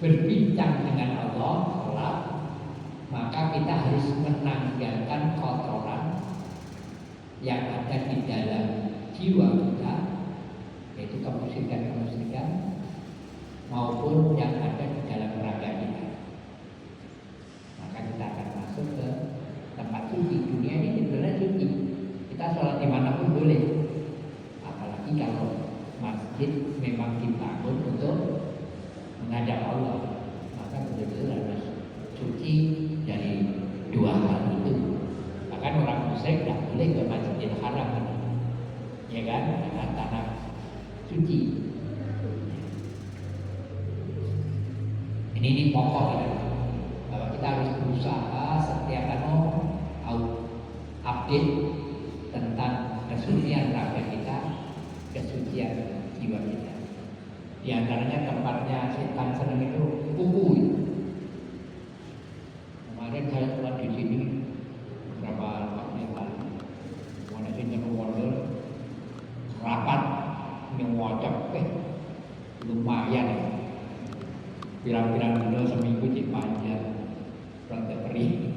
berbincang dengan Allah, sholat, maka kita harus menanggalkan kotoran yang ada di dalam jiwa kita, yaitu kemusyrikan maupun yang ada di dalam raga kita. Maka kita akan masuk ke tempat suci. Dunia ini sebenarnya suci. Kita sholat dimanapun boleh. Apalagi kalau masjid memang dibangun untuk menghadap Allah, maka betul-betul harus suci dari dua hal itu. Bahkan orang musyrik tidak boleh ke Masjidil Haram, ya kan? Karena tanah suci. Ini pokok ya. Bahwa kita harus berusaha setiap update tentang kesucian raga kita, kesucian jiwa kita. Di antaranya tempatnya setan senang itu kuku. Kemarin saya sholat di sini beberapa waktu yang lalu. Mana sih wonder rapat nyewocok, lumayan. Pirang-pirang dulu seminggu di panjang, rada kering.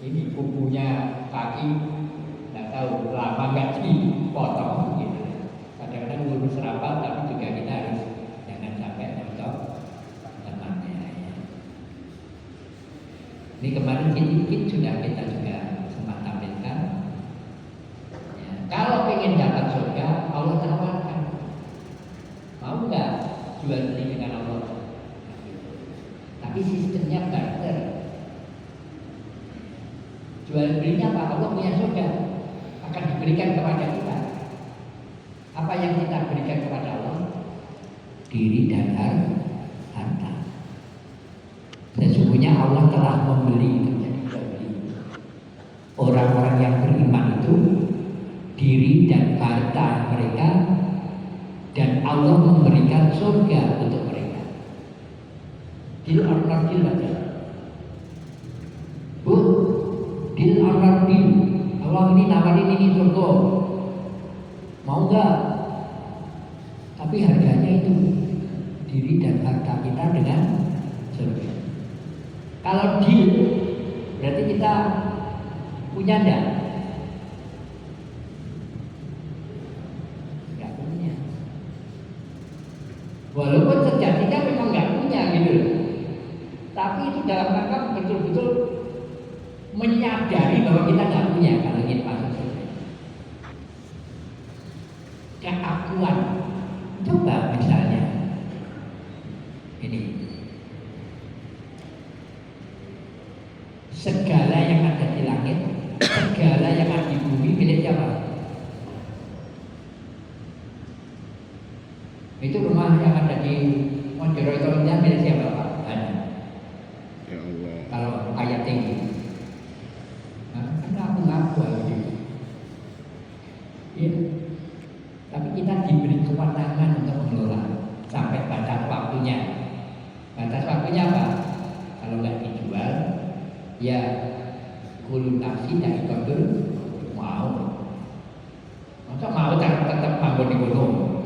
Ini kukunya kaki, nggak tahu lama nggak dipotong gitu. Kadang-kadang lurus rapat, tapi juga kita harus jangan sampai potong temannya. Ini kemarin sedikit sudah kita juga sempat tampilkan. Ya, kalau ingin dapat surga, Allah tawarkan. Mau nggak jual beli dengan Allah? Tapi sistemnya barter. Jual belinya apa? Allah punya surga akan diberikan kepada kita. Apa yang kita berikan kepada Allah? Diri dan harta. Sesungguhnya Allah telah membeli, orang-orang yang beriman itu diri dan harta mereka, dan Allah memberikan surga untuk mereka. Deal or not deal aja. Bu, deal or not deal. Allah ini nawarin ini surga. Mau nggak? Tapi harganya itu diri dan harta kita dengan surga. Kalau deal, berarti kita punya enggak? Enggak punya. Walaupun sejatinya memang enggak punya gitu. Tapi itu dalam rangka betul-betul menyadari bahwa kita enggak punya kalau ingin masuk surga. Keakuan. Coba misalnya ini, segala yang ada di langit, segala yang ada di bumi milik siapa? Itu rumah yang ada di Monjoro itu milik siapa Pak? Ada. Ya Allah. Kalau ayat tinggi, karena aku ngaku aja. Iya. Tapi kita diberi kewenangan untuk mengelola sampai batas waktunya. Batas waktunya apa? Kalau nggak dijual, ya kulun nafsi dari kodur mau. Masa mau tetap mampu di gunung?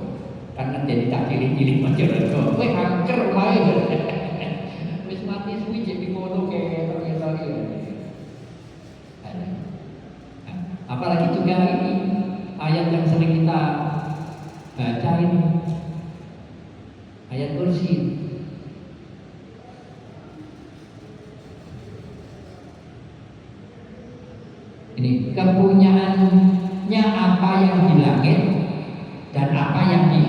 Karena jadi tak pilih-pilih macam itu. Weh angker main. Wis mati suwi jadi gunung kayak gitu. Apalagi juga ini ayat yang sering kita baca ini, ayat kursi. Ini kepunyaannya apa yang di langit dan apa yang di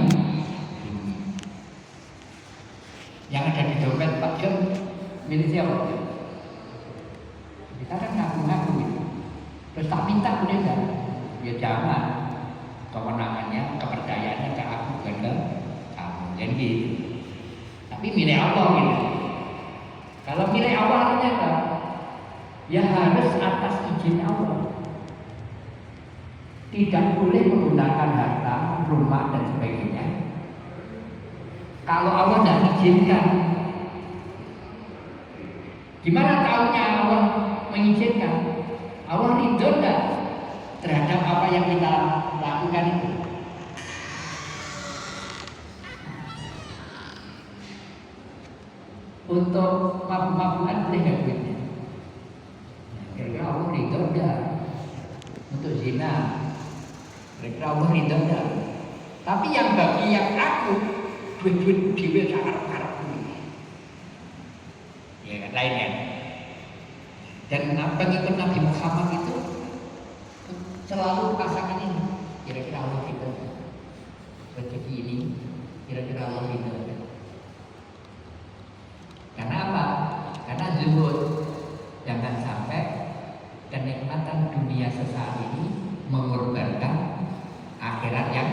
yang ada di dompet Pak John milik siapa? Kita kan ngaku-ngaku gitu. Terus tak minta boleh enggak? Ya jangan. Kewenangannya, kepercayaannya ke aku, bukan ke kamu, kan gitu. Tapi milik Allah gitu. Kalau milik Allah artinya apa? Ya harus atas izin Allah. Tidak boleh menggunakan harta, rumah dan sebagainya kalau Allah tidak izinkan. Gimana tahunya Allah mengizinkan? Allah ridho enggak terhadap apa yang kita lakukan itu? Untuk mabuk-mabukan boleh nggak duitnya? Kira-kira Allah ridho enggak? Untuk zina, kira-kira Allah ridho enggak? Tapi yang bagi yang aku duit-duit diwe karep-karep ya kan lainnya. Dan pengikut Nabi Muhammad itu selalu pasangan ini, kira-kira Allah ridho rezeki ini, kira-kira Allah ridho. Karena apa? Karena zuhud. Jangan sampai kenikmatan dunia sesaat ini mengorbankan akhirat yang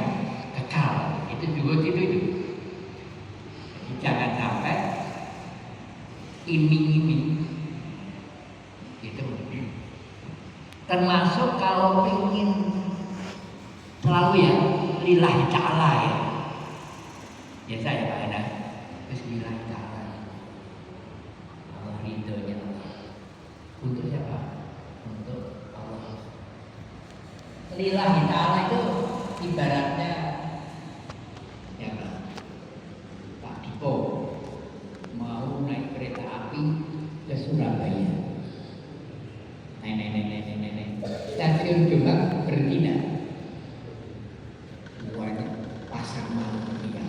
kekal. Itu zuhud itu. Jadi jangan sampai iming-iming. Itu. Termasuk kalau ingin selalu ya lillahi ta'ala ya. Biasa ya Pak Eda. Bismillah ta'ala. Allah ridhonya untuk siapa? Untuk Allah. Lillahi ta'ala itu ibaratnya ya Pak Diko mau naik kereta api ke Surabaya. Nenek. Stasiun Jombang berhenti nak? Banyak pasar malam dia.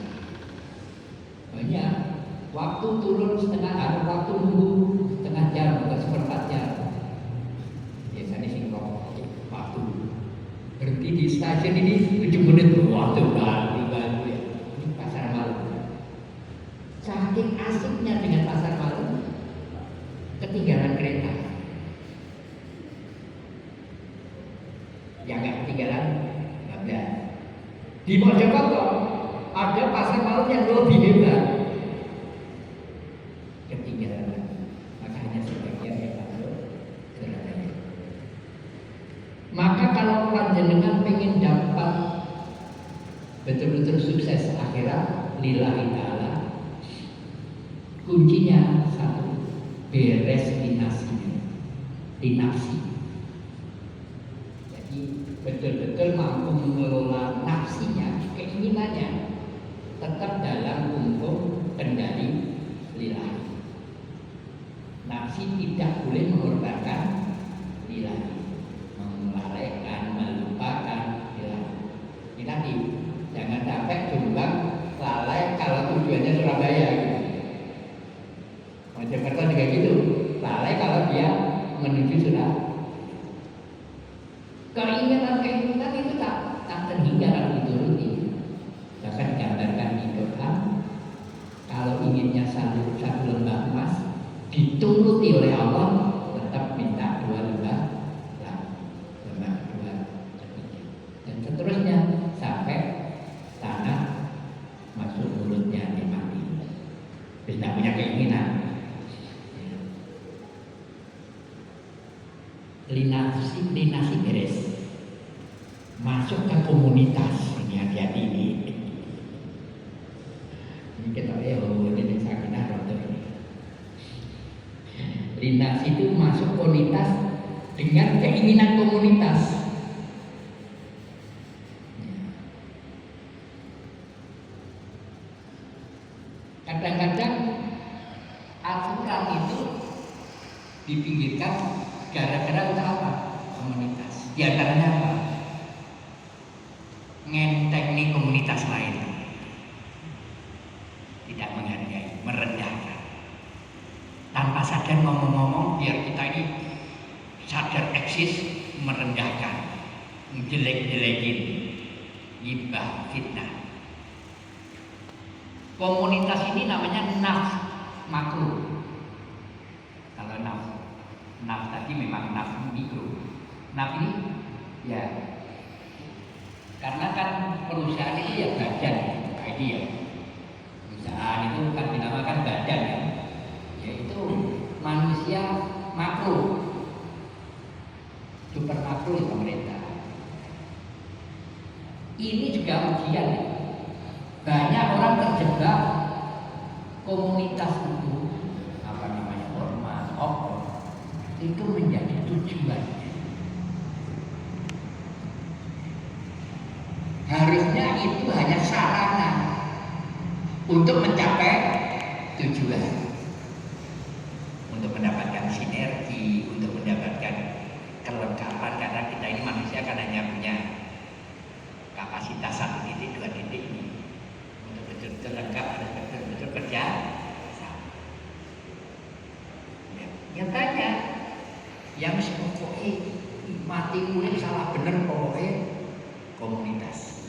Banyak. Waktu turun waktu nunggu setengah jam atau seperempat jam. Biasanya singkong waktu berhenti di stasiun ini 7 menit waktu baru ya. Ini pasar malam. Saking asiknya dengan pasar malam, ketinggalan kereta. Yang nggak ketinggalan, nggak. Di Mojokerto ada pasar malam yang lebih hebat. Ketinggalan, maka hanya sebagian yang masuk Surabaya. Maka kalau panjenengan pengen dapat betul-betul sukses akhirat lillahi ta'ala, kuncinya satu, beres di nafsi. Jadi betul-betul mampu mengelola nafsinya, keinginannya tetap dalam hukum kendali lillahi. Nafsi tidak boleh mengorbankan lillahi, melalaikan, melupakan lillahi. Ini tadi, jangan sampai Jombang lalai kalau tujuannya Surabaya gitu. Mojokerto juga gitu, lalai kalau dia menuju Surabaya. Keinginan itu tak terhingga kalau dituruti. Bahkan gambarkan di Quran, kalau inginnya satu lembah emas dituruti oleh Allah, tetap minta 2 lembah kedua, ketiga, dan seterusnya sampai tanah masuk mulutnya dimati. Tidak punya keinginan. Linasi beres, masuk ke komunitas. Ini hati-hati ini. Ini kita lihat ini sakinah rotor. Linasi itu masuk komunitas dengan keinginan komunitas. Kadang-kadang aturan itu dipinggirkan gara-gara untuk apa? Komunitas. Di antaranya apa? Ngenteng nih komunitas lain. Tidak menghargai, merendahkan. Tanpa sadar ngomong-ngomong biar kita ini sadar eksis, merendahkan, jelek-jelekin, ghibah, fitnah. Komunitas ini namanya nafs makruh. Kalau nafs tadi memang nafs mikro. Nafs ini ya karena kan perusahaan itu ya badan, kayak dia. Perusahaan itu kan dinamakan badan ya, yaitu manusia makro, super makro ya pemerintah. Ini juga ujian ya. Banyak orang terjebak komunitas itu ormas, itu menjadi tujuan. Harusnya itu hanya sarana untuk mencapai tujuan. untuk mendapatkan sinergi, untuk mendapatkan kelengkapan, karena kita ini manusia kan hanya punya kapasitas 1 titik, 2 titik ini. Untuk betul-betul lengkap harus betul-betul kerja sama. Nyatanya yang pokoknya mati kulit salah bener pokoknya komunitas.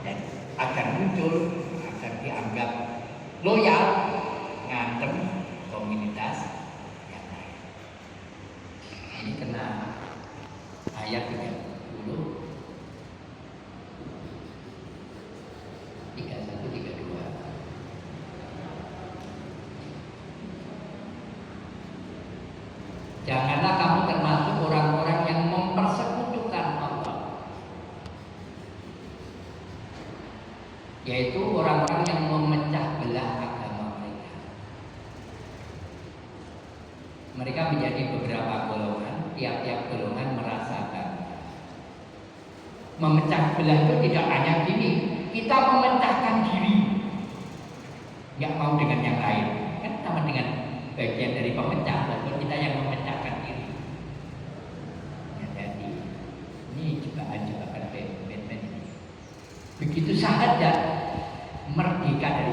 Dan agar muncul, agar dianggap loyal, ngantem komunitas yang lain. Ini kena ayat 31, 32. Janganlah kamu termasuk orang-orang yang mempersekutukan Allah, yaitu orang-orang yang memecah belah agama mereka. Mereka menjadi beberapa golongan, tiap-tiap golongan merasakan. Memecah belah itu tidak hanya gini, kita memecahkan diri, nggak mau dengan yang lain, kan sama dengan bagian dari pemecah, walaupun kita yang memecahkan diri. Ya, jadi ini jebakan Batman ini. Begitu sahaja merdeka dari